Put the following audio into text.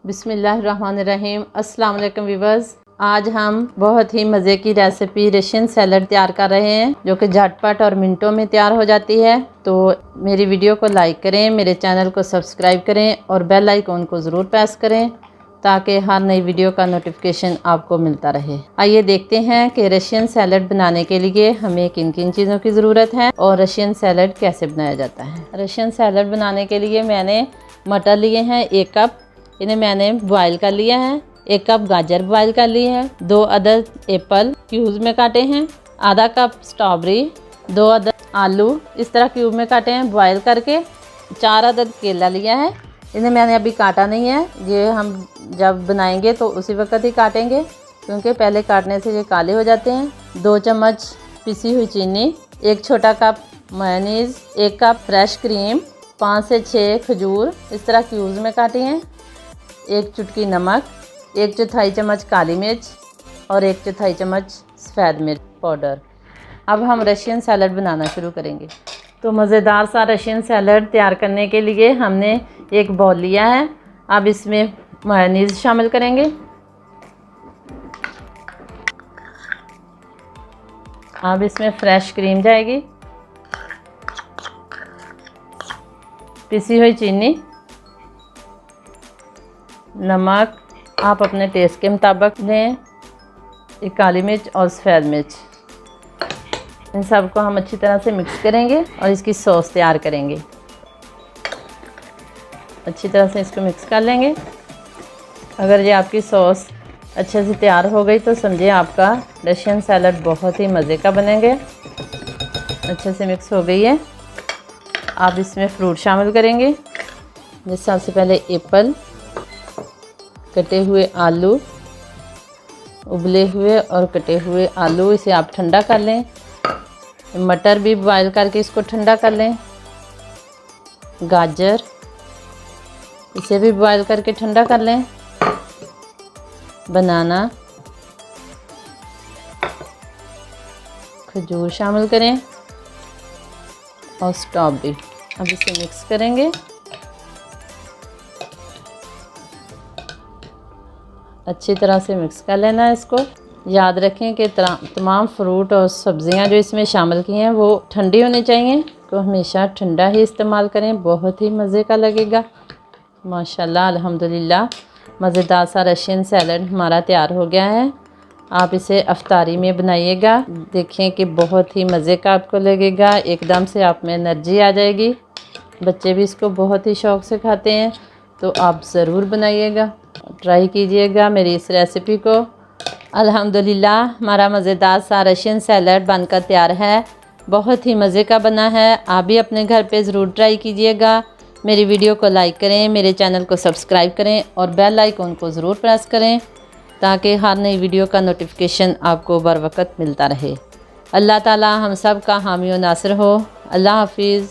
बिस्मिल्लाहिर्रहमानिर्रहीम। अस्सलाम वालेकुम व्यूअर्स। आज हम बहुत ही मज़े की रेसिपी रशियन सैलड तैयार कर रहे हैं जो कि झटपट और मिनटों में तैयार हो जाती है। तो मेरी वीडियो को लाइक करें, मेरे चैनल को सब्सक्राइब करें और बेल आइकॉन को ज़रूर प्रेस करें ताकि हर नई वीडियो का नोटिफिकेशन आपको मिलता रहे। आइए देखते हैं कि रशियन सैलड बनाने के लिए हमें किन किन चीज़ों की ज़रूरत है और रशियन सैलड कैसे बनाया जाता है। रशियन सैलड बनाने के लिए मैंने मटर लिए हैं 1 कप, इन्हें मैंने बॉयल कर लिया है। 1 कप गाजर बॉयल कर ली है। 2 अदद एप्पल क्यूब्स में काटे हैं। आधा कप स्ट्रॉबेरी, 2 अदद आलू इस तरह क्यूब में काटे हैं बॉयल करके। 4 अदद केला लिया है, इन्हें मैंने अभी काटा नहीं है, ये हम जब बनाएंगे तो उसी वक्त ही काटेंगे क्योंकि पहले काटने से ये काले हो जाते हैं। 2 चम्मच पिसी हुई चीनी, 1 छोटा cup mayonnaise, 1 cup fresh cream, 5 से 6 खजूर इस तरह क्यूब्स में काटी हैं। 1 चुटकी नमक, 1/4 चम्मच काली मिर्च और 1/4 चम्मच सफ़ेद मिर्च पाउडर। अब हम रशियन सैलड बनाना शुरू करेंगे। तो मज़ेदार सा रशियन सैलड तैयार करने के लिए हमने एक बाउल लिया है। अब इसमें मेयोनीज शामिल करेंगे। अब इसमें फ्रेश क्रीम जाएगी, पिसी हुई चीनी, नमक आप अपने टेस्ट के मुताबिक लें, एक काली मिर्च और सफ़ेद मिर्च। इन सब को हम अच्छी तरह से मिक्स करेंगे और इसकी सॉस तैयार करेंगे। अच्छी तरह से इसको मिक्स कर लेंगे। अगर ये आपकी सॉस अच्छे से तैयार हो गई तो समझिए आपका रशियन सैलड बहुत ही मज़े का बनेंगे। अच्छे से मिक्स हो गई है। आप इसमें फ्रूट शामिल करेंगे। जैसे सबसे पहले एप्पल, कटे हुए आलू, उबले हुए और कटे हुए आलू, इसे आप ठंडा कर लें। मटर भी बॉयल करके इसको ठंडा कर लें। गाजर, इसे भी बॉयल करके ठंडा कर लें। बनाना, खजूर शामिल करें और स्ट्रॉबेरी। अब इसे मिक्स करेंगे। अच्छी तरह से मिक्स कर लेना है इसको। याद रखें कि तमाम फ्रूट और सब्ज़ियां जो इसमें शामिल की हैं वो ठंडी होनी चाहिए, तो हमेशा ठंडा ही इस्तेमाल करें, बहुत ही मज़े का लगेगा। माशाल्लाह अल्हम्दुलिल्लाह मज़ेदार सा रशियन सैलड हमारा तैयार हो गया है। आप इसे अफ्तारी में बनाइएगा, देखें कि बहुत ही मज़े का आपको लगेगा। एकदम से आप में एनर्जी आ जाएगी। बच्चे भी इसको बहुत ही शौक़ से खाते हैं, तो आप ज़रूर बनाइएगा, ट्राई कीजिएगा मेरी इस रेसिपी को। अल्हम्दुलिल्लाह हमारा मज़ेदार सा रशियन सैलड बनकर तैयार है, बहुत ही मज़े का बना है। आप भी अपने घर पे ज़रूर ट्राई कीजिएगा। मेरी वीडियो को लाइक करें, मेरे चैनल को सब्सक्राइब करें और बेल आइकॉन को ज़रूर प्रेस करें ताकि हर नई वीडियो का नोटिफिकेशन आपको बर वक्त मिलता रहे। अल्लाह ताला हम सब का हामी और नासिर हो। अल्लाह हाफिज़।